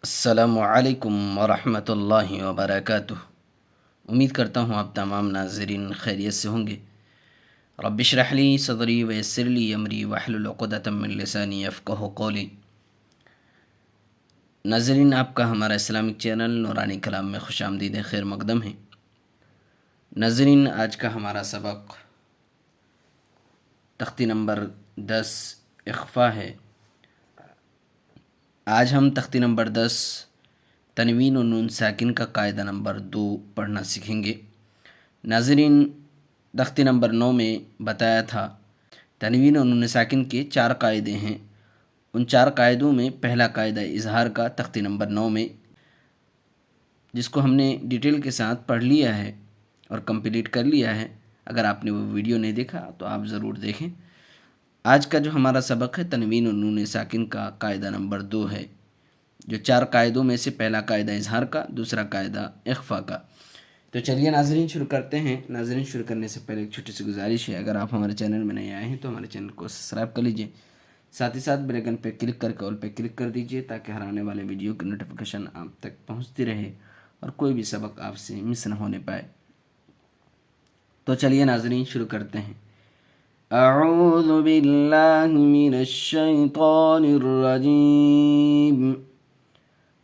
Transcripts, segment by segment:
السلام علیکم ورحمۃ اللہ وبرکاتہ۔ امید کرتا ہوں آپ تمام ناظرین خیریت سے ہوں گے۔ رب اشرح لی صدری ویسر لی امری واحلل عقدۃ من لسانی یفقہوا قولی۔ ناظرین، آپ کا ہمارا اسلامک چینل نورانی کلام میں خوش آمدید خیر مقدم ہے۔ ناظرین، آج کا ہمارا سبق تختی نمبر 10 اخفا ہے۔ آج ہم تختی نمبر 10 تنوین و نون ساکن کا قاعدہ نمبر 2 پڑھنا سیکھیں گے۔ ناظرین، تختی نمبر 9 میں بتایا تھا تنوین و نون ساکن کے 4 قاعدے ہیں۔ ان 4 قاعدوں میں پہلا قاعدہ اظہار کا تختی نمبر 9 میں، جس کو ہم نے ڈیٹیل کے ساتھ پڑھ لیا ہے اور کمپلیٹ کر لیا ہے۔ اگر آپ نے وہ ویڈیو نہیں دیکھا تو آپ ضرور دیکھیں۔ آج کا جو ہمارا سبق ہے تنوین و نون ساکن کا قاعدہ نمبر 2 ہے، جو 4 قاعدوں میں سے پہلا قاعدہ اظہار کا، دوسرا قاعدہ اخفا کا۔ تو چلیے ناظرین شروع کرتے ہیں۔ ناظرین، شروع کرنے سے پہلے ایک چھوٹی سی گزارش ہے، اگر آپ ہمارے چینل میں نئے آئے ہیں تو ہمارے چینل کو سبسکرائب کر لیجئے، ساتھ ہی ساتھ بیل آئیکن پہ کلک کر کے آل پہ کلک کر دیجئے تاکہ ہر آنے والے ویڈیو کی نوٹیفیکیشن آپ تک پہنچتی رہے اور کوئی بھی سبق آپ سے مس نہ ہونے پائے۔ تو چلیے ناظرین شروع کرتے ہیں۔ اعوذ باللہ من الشیطان الرجیم،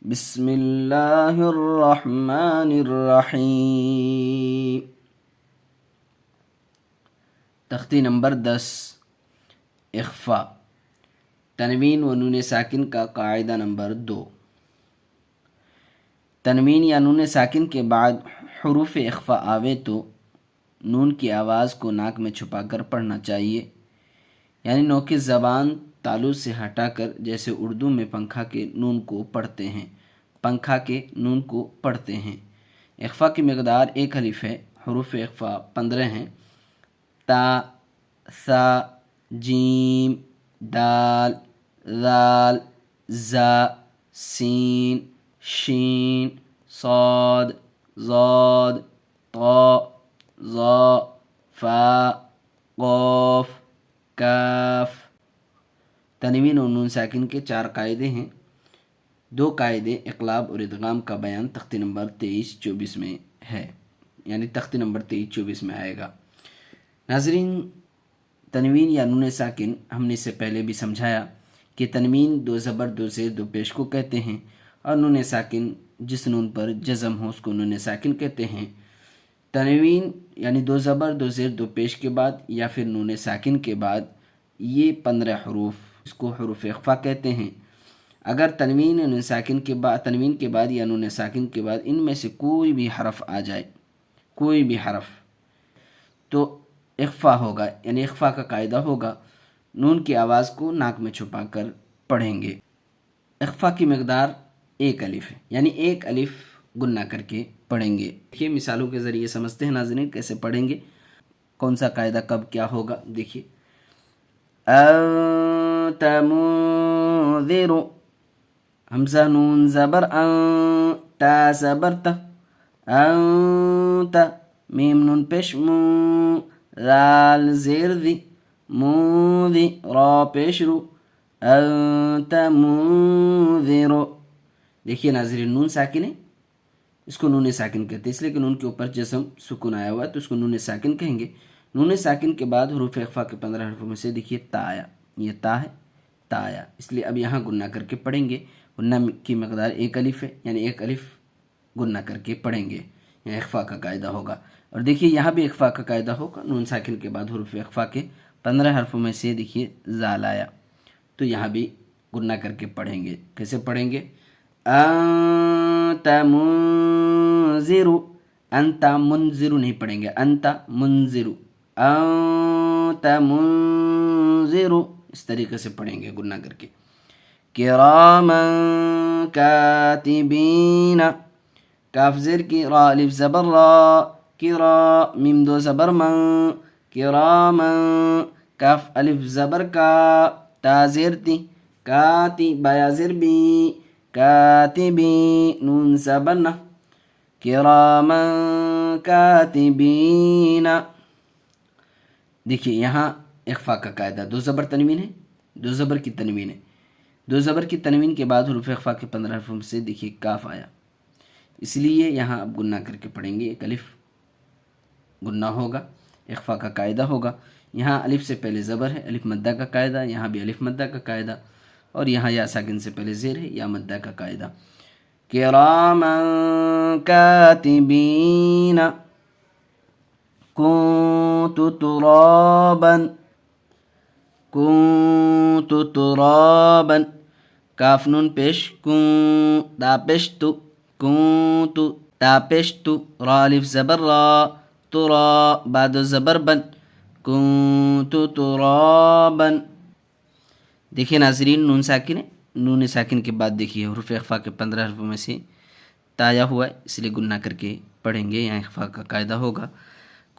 بسم اللہ الرحمن الرحیم۔ تختی نمبر 10 اخفا، تنوین و نون ساکن کا قاعدہ نمبر 2۔ تنوین یا نون ساکن کے بعد حروف اخفا آوے تو نون کی آواز کو ناک میں چھپا کر پڑھنا چاہیے، یعنی نوک زبان تالو سے ہٹا کر، جیسے اردو میں پنکھا کے نون کو پڑھتے ہیں، پنکھا کے نون کو پڑھتے ہیں۔ اخفا کی مقدار 1 الف ہے۔ حروف اخفا 15 ہیں: تا، ثا، جیم، دال، ذال، زا، سین، شین، صاد، ضاد، طا، ظا، فا، قاف، کاف۔ تنوین و نون ساکن کے 4 قاعدے ہیں۔ 2 قاعدے اقلاب اور ادغام کا بیان تختی نمبر 23-24 میں ہے، یعنی تختی نمبر 23-24 میں آئے گا۔ ناظرین، تنوین یا نون ساکن ہم نے اس سے پہلے بھی سمجھایا کہ تنوین 2 زبر 2 زیر 2 پیش کو کہتے ہیں، اور نون ساکن جس نون پر جزم ہو اس کو نون ساکن کہتے ہیں۔ تنوین یعنی 2 زبر 2 زیر 2 پیش کے بعد یا پھر نون ساکن کے بعد یہ 15 حروف، اس کو حروف اخفا کہتے ہیں۔ اگر تنوین یا نون ساکن کے بعد، تنوین کے بعد یا نون ساکن کے بعد ان میں سے کوئی بھی حرف آ جائے، کوئی بھی حرف، تو اخفا ہوگا، یعنی اخفا کا قاعدہ ہوگا، نون کی آواز کو ناک میں چھپا کر پڑھیں گے۔ اخفا کی مقدار 1 الف ہے، یعنی 1 الف گنہ کر کے پڑھیں گے۔ دیکھیے مثالوں کے ذریعے سمجھتے ہیں ناظرین کیسے پڑھیں گے، کون سا قاعدہ کب کیا ہوگا۔ دیکھیے، انت منذر، حمزہ نون زبر ان، تا زبر تا، انت، میم نون پیش مو، ذال زیر دی، منذی، را پیش رو، انت منذر۔ دیکھیے ناظرین، نون ساکن ہے، اس کو نون ساکن کہتے ہیں، اس لیے کہ نون کے اوپر جزم سکون آیا ہوا ہے تو اس کو نون ساکن کہیں گے۔ نون ساکن کے بعد حروف اخفا کے 15 حرفوں میں سے دیکھیے تا آیا، یہ تا ہے، تا آیا، اس لیے اب یہاں گنہ کر کے پڑھیں گے۔ گنہ کی مقدار 1 الف ہے، یعنی 1 الف گنہ کر کے پڑھیں گے، یہاں اخفا کا قاعدہ ہوگا۔ اور دیکھیے یہاں بھی اخفا کا قاعدہ ہوگا، نون ساکن کے بعد حروف اخفا کے 15 حرفوں میں سے دیکھیے ذال آیا، تو یہاں بھی گنہ کر کے پڑھیں گے۔ کیسے پڑھیں گے؟ انت منذر، انت منذر نہیں پڑھیں گے، انت منذر، انت منذر، اس طریقے سے پڑھیں گے گنہ کر کے۔ کراما کاتبین، کاف زیر کی، را الف زبر را، کرا، میم 2 زبر من، کراما، کاف الف زبر کا، تا زیر تی، کاتی، بایا زیر بی، کاتبی، نون زبر نہ، کراما کاتبین۔ دیکھیے یہاں اخفا کا قاعدہ 2 زبر تنوین ہے، 2 زبر کی تنوین ہے، دو زبر کی تنوین کے بعد حروف اخفا کے 15 حرفوں میں سے دیکھیے کاف آیا، اس لیے یہاں اب گنہ کر کے پڑھیں گے، ایک الف گنہ ہوگا، اخفا کا قاعدہ ہوگا۔ یہاں الف سے پہلے زبر ہے، الف مدہ کا قاعدہ، یہاں بھی الف مدہ کا قاعدہ، اور یہاں یا ساکن سے پہلے زیر ہے، یا مدہ کا قاعدہ۔ کراما کاتبین کنت ترابا کنت ترابا، کاف نون پیش کون، دا پیش تو کنت، تا پیش تو، را الف زبر را، ترا بعد زبر بن، کنت ترابا۔ دیکھیے ناظرین نون ساکن ہے، نون ساکن کے بعد دیکھیے حروف اخفا کے 15 حرفوں میں سے تایا ہوا ہے، اس لیے گنہ کر کے پڑھیں گے، یہاں اخفا کا قاعدہ ہوگا۔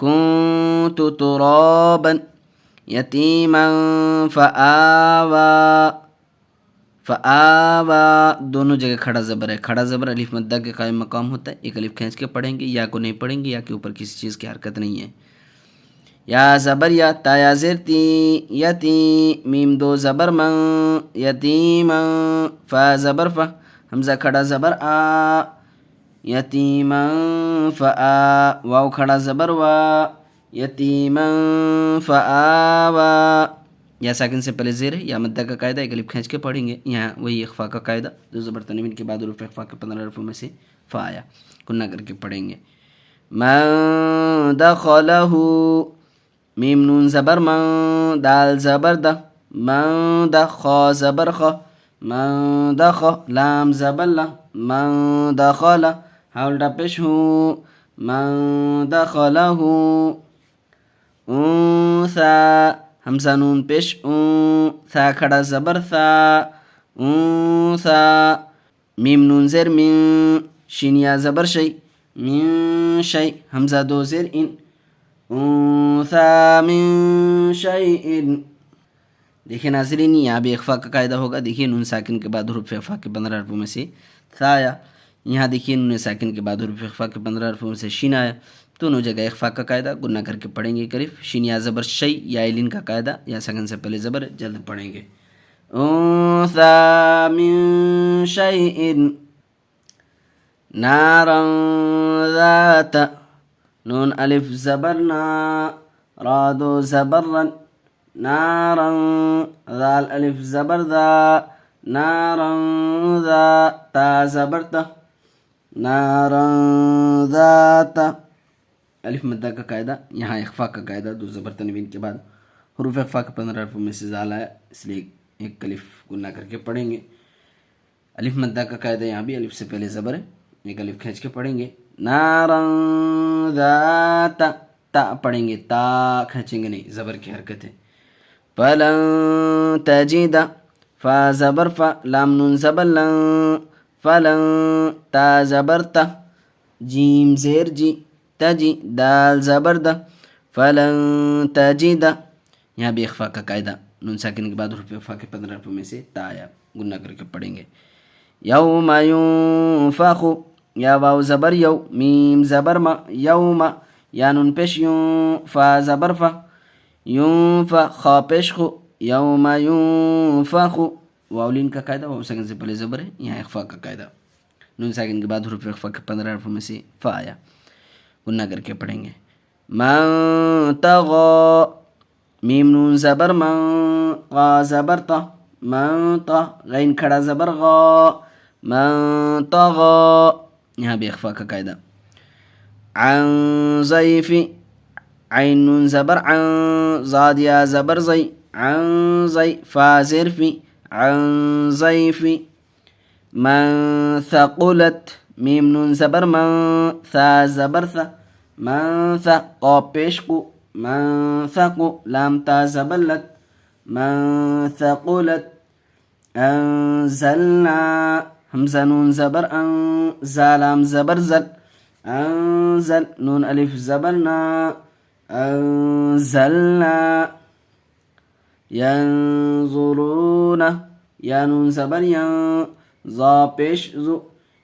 کنت ترابا یتیما فآوا، فآوا دونوں جگہ کھڑا زبر ہے، کھڑا زبر الف مدہ کے قائم مقام ہوتا ہے، ایک الف کھینچ کے پڑھیں گے، یا کو نہیں پڑھیں گے، یا کے اوپر کسی چیز کی حرکت نہیں ہے۔ یا زبر یا، تا یا زیر تی، یتی، میم دو زبر من، یتیما، فا زبر فا، حمزہ کھڑا زبر آ، یتیما فآ، واو کھڑا زبر وا، یتیما فآوا، یا ساکن سے پہلے زیر ہے، یا مدہ کا قاعدہ، ایک الف کھینچ کے پڑھیں گے، یہاں وہی اخفا کا قاعدہ، دو زبر تنوین کے بعد حروف اخفا کے 15 حرفوں میں سے فا آیا، گنہ کر کے پڑھیں گے۔ من دخلہ، میم نون زبر من، دال زبر دا، من دا، خا زبر خا، من دخ، لام زبر لا، من دخلہ، ہا الٹا پیش ہوں، من دخلہ، انثى، حمزہ نون پیش اون، ثا کھڑا زبر ثا، انثى، میم نون زیر من، شین یا زبر شی، من شی، حمزہ دو زیر ان، انثى من شیء۔ دیکھیں ناظرین یہاں بھی اخفا کا قاعدہ ہوگا، دیکھیے نون ساکن کے بعد حروف اخفا کے 15 حرفوں میں سے ثا آیا، یہاں دیکھیے نون ساکن کے بعد حروف اخفا کے 15 حرفوں میں سے شین آیا، دونوں جگہ اخفا کا قاعدہ، گنہ کر کے پڑھیں گے قریب، شین یا زبر شی، یا الین کا قاعدہ، یا ساکن سے پہلے زبر، جلد پڑھیں گے۔ انثى من شیء، نارا ذات، نون الف زبر نا، را دو زبر رن، نارا، ذال الف زبر ذا، نارا ذا، تا زبر تا، نارا ذات، الف مدہ کا قاعدہ، یہاں اخفا کا قاعدہ، دو زبر تنوین کے بعد حروف اخفا کے 15 حرفوں میں سے زال آیا، اس لیے ایک الف گنہ کر کے پڑھیں گے۔ الف مدہ کا قاعدہ، یہاں بھی الف سے پہلے زبر ہے، ایک الف کھینچ کے پڑھیں گے، نارا ذات، تا پڑھیں گے، تا کھینچیں گے نہیں، زبر کی حرکت ہے۔ فلن تجد، فا زبر فا، لام نون زبر لن، فلن، تا زبر تا، جیم زیر جی، تجی، دال زبر دا، فلن تجد، یہاں بھی اخفا کا قاعدہ، نون ساکن کے بعد حروف اخفا کے 15 حرفوں میں سے تا آیا، گنہ کر کے پڑھیں گے۔ یوم ینفخ، یا واو زبر یو، میم زبر ما، یوم، یا نون پیش یوں، فا زبر فا، ینفخ، خا پیش خو، یوم ینفخ، واولین کا قاعدہ، واو ساکن سے پہلے زبر ہے، یہاں اخفا کا قاعدہ، نون ساکن کے بعد حروف اخفا کے 15 حرفوں میں سے فا آیا، گنہ کر کے پڑھیں گے۔ من طغى، میم نون زبر من، غا زبر تا، من تا، غین کھڑا زبر غا، من طغى، یہاں بھی اخفا کا قاعدہ۔ عن ضیف، عین نون زبر عن، زاد یا زبر زی، عن زی، فا زیر فی، عن ضیف۔ من ثقلت، میم نون زبر من، ثا زبر ثا، من ثا، قاف پیش قو، من ثقو، لام تا زبر لت، من ثقلت۔ انزلنا، حمزہ نون زبر ان، زا لام زبر زل، انزل، نون الف زبر نا، انزلنا۔ ینظرون، یا نون زبر ین، ظا پیش زو،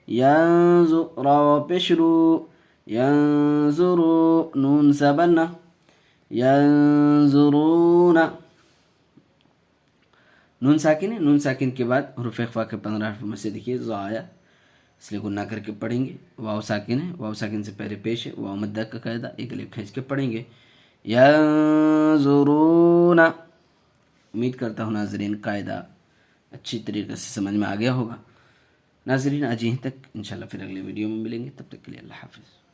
ینظو، را پیش رو، ینظرو، نون زبر نا، ینظرون۔ نون ساکن ہے، نون ساکن کے بعد حروف اخفا کے 15 حرف میں سے دیکھیے ضا آیا، اس لیے گنہ کر کے پڑھیں گے. واو ساکن ہے، واو ساکن سے پہلے پیش ہے، واو مدہ کا قاعدہ ایک الف کھینچ کے پڑھیں گے. ینظرون. امید کرتا ہوں ناظرین قاعدہ اچھی طریقے سے سمجھ میں آ گیا ہوگا. ناظرین آج یہیں تک، انشاءاللہ پھر اگلے ویڈیو میں ملیں گے، تب تک کے لیے اللہ حافظ.